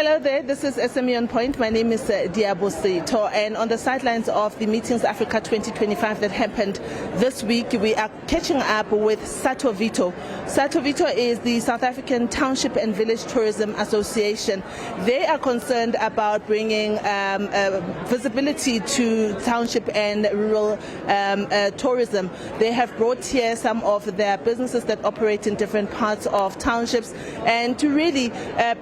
Hello there, this is SME OnPoint. My name is SAToViTo, and on the sidelines of the Meetings Africa 2025 that happened this week, we are catching up with SAToViTo. SAToViTo is the South African Township and Village Tourism Association. They are concerned about bringing visibility to township and rural tourism. They have brought here some of their businesses that operate in different parts of townships, and to really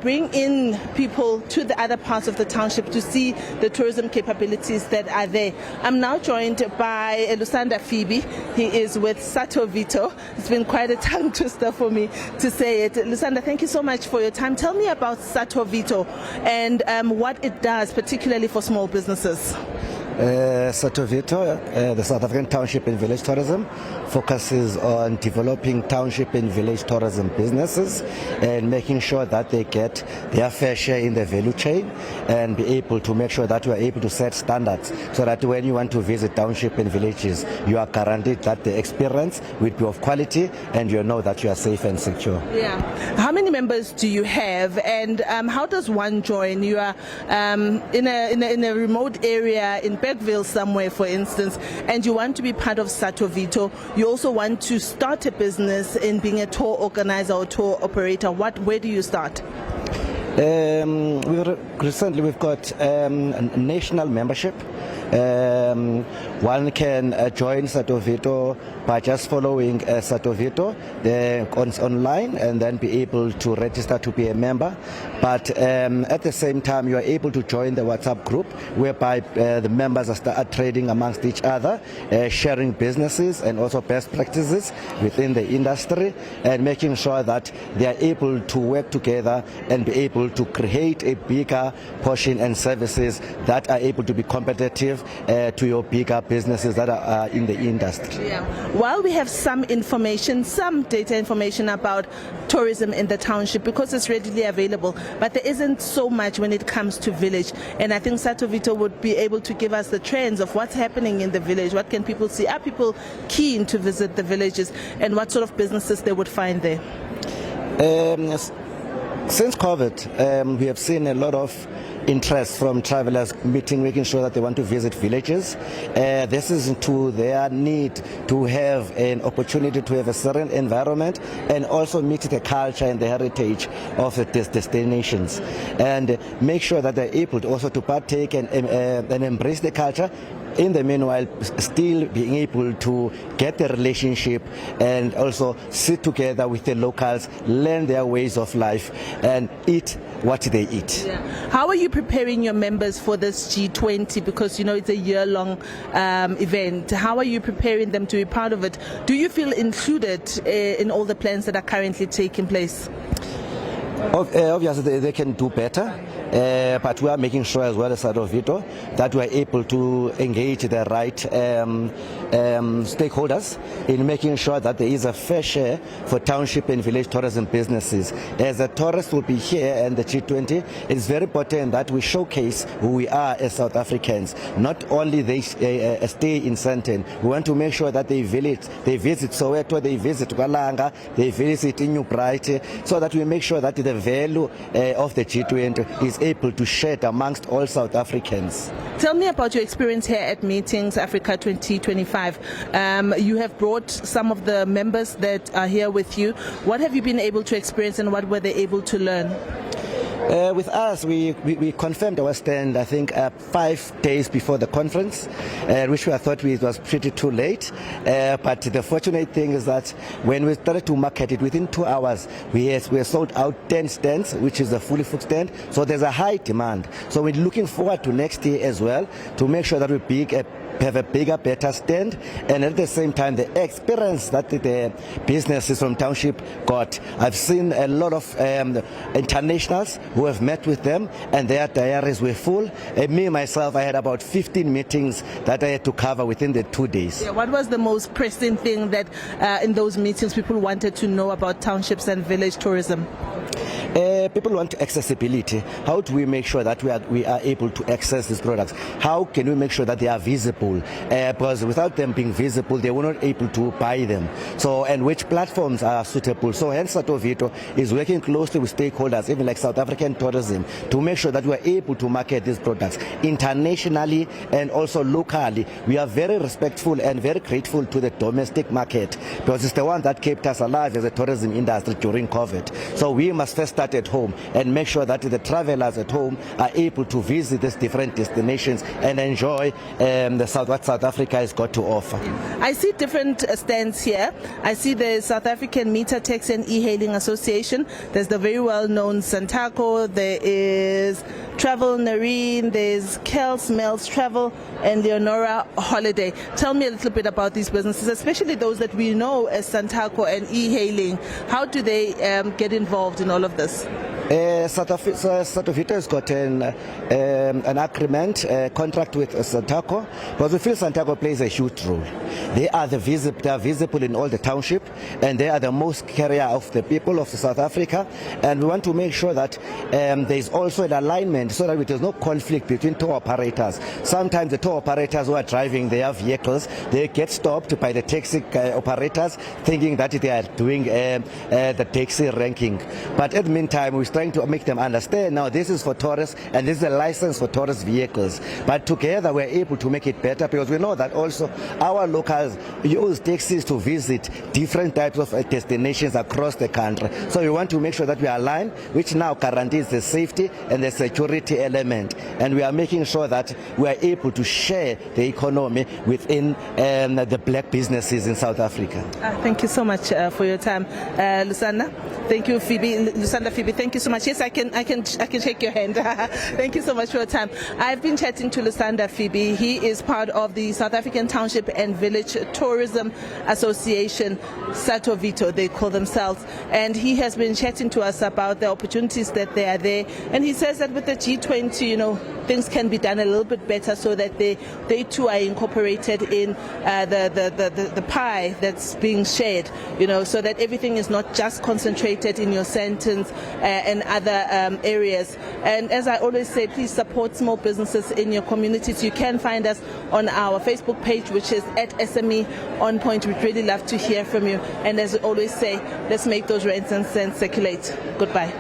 bring in people to the other parts of the township to see the tourism capabilities that are there. I'm now joined by Lusanda Fibi. He is with SAToViTo. It's been quite a tongue twister for me to say it. Lusanda, thank you so much for your time. Tell me about SAToViTo and what it does, particularly for small businesses. SAToViTo, the South African Township and Village Tourism, focuses on developing township and village tourism businesses and making sure that they get their fair share in the value chain and be able to make sure that you are able to set standards so that when you want to visit township and villages, you are guaranteed that the experience will be of quality and you know that you are safe and secure. Yeah. How many members do you have, and how does one join? You are in a remote area in Bergville somewhere, for instance, and you want to be part of SAToViTo. You also want to start a business in being a tour organizer or tour operator. Where do you start? Recently we've got a national membership. One can join SAToViTo by just following SAToViTo online and then be able to register to be a member. But at the same time, you are able to join the WhatsApp group whereby the members are trading amongst each other, sharing businesses and also best practices within the industry, and making sure that they are able to work together and be able to create a bigger portion and services that are able to be competitive to your bigger businesses that are in the industry. Yeah. While we have some information, some data information about tourism in the township, because it's readily available, but there isn't so much when it comes to village. And I think SAToViTo would be able to give us the trends of what's happening in the village. What can people see? Are people keen to visit the villages, and what sort of businesses they would find there? Since COVID, we have seen a lot of interest from travelers making sure that they want to visit villages. This is to their need to have an opportunity to have a certain environment and also meet the culture and the heritage of the destinations, and make sure that they're able to also to partake and embrace the culture. In the meanwhile, still being able to get the relationship and also sit together with the locals, learn their ways of life and eat what they eat. Yeah. How are you preparing your members for this G20? Because you know it's a year-long event. How are you preparing them to be part of it? Do you feel included in all the plans that are currently taking place? Obviously they can do better, but we are making sure as well as SAToViTo that we are able to engage the right stakeholders in making sure that there is a fair share for township and village tourism businesses. As a tourist will be here and the G20, it's very important that we showcase who we are as South Africans. Not only they stay in Sandton, we want to make sure that they visit Soweto, they visit Kalanga, they visit New Bright, so that we make sure that the value of the G20 is able to share amongst all South Africans. Tell me about your experience here at Meetings Africa 2025. You have brought some of the members that are here with you. What have you been able to experience and what were they able to learn? With us, we confirmed our stand, I think, 5 days before the conference, which we thought it was pretty too late. But the fortunate thing is that when we started to market it, within 2 hours, we sold out 10 stands, which is a fully booked stand. So there's a high demand. So we're looking forward to next year as well to make sure that we have a bigger, better stand, and at the same time the experience that the businesses from Township got. I've seen a lot of internationals who have met with them and their diaries were full. Me myself, I had about 15 meetings that I had to cover within the 2 days. Yeah, what was the most pressing thing that in those meetings people wanted to know about townships and village tourism? People want accessibility. How do we make sure that we are able to access these products? How can we make sure that they are visible? Because without them being visible, they were not able to buy them. So, and which platforms are suitable? So hence SAToViTo is working closely with stakeholders, even like South African tourism, to make sure that we are able to market these products internationally and also locally. We are very respectful and very grateful to the domestic market because it's the one that kept us alive as a tourism industry during COVID. So we must first start at home and make sure that the travelers at home are able to visit these different destinations and enjoy what South Africa has got to offer. I see different stands here. I see the South African Meter Taxi and E-Hailing Association. There's the very well-known SANTACO. There is Travel Nareen. There's Kel Smells Travel and Leonora Holiday. Tell me a little bit about these businesses, especially those that we know as SANTACO and E-Hailing. How do they get involved in all of this? SAToViTo has got an agreement, contract with SANTACO, because we feel SANTACO plays a huge role. They are visible in all the township, and they are the most carrier of the people of South Africa. And we want to make sure that there is also an alignment so that there's no conflict between tour operators. Sometimes the tour operators who are driving their vehicles, they get stopped by the taxi operators thinking that they are doing the taxi ranking. But at the meantime, we're trying to make them understand now this is for tourists and this is a license for tourist vehicles. But together we're able to make it better because we know that also our locals use taxis to visit different types of destinations across the country. So we want to make sure that we align, which now guarantees the safety and the security element. And we are making sure that we are able to share the economy within the black businesses in South Africa. Thank you so much for your time, Lusanda. Thank you, Fibi. Lusanda, Fibi, thank you so much. Yes, I can shake your hand. Thank you so much for your time. I've been chatting to Lusanda Fibi. He is part of the South African Township and Village Tourism Association, SAToViTo, they call themselves. And he has been chatting to us about the opportunities that they are there. And he says that with the G20, things can be done a little bit better so that they too are incorporated in the pie that's being shared, so that everything is not just concentrated in your sentence and other areas. And as I always say, please support small businesses in your communities. You can find us on our Facebook page, which is at SME OnPoint. We'd really love to hear from you. And as I always say, let's make those rents and cents circulate. Goodbye.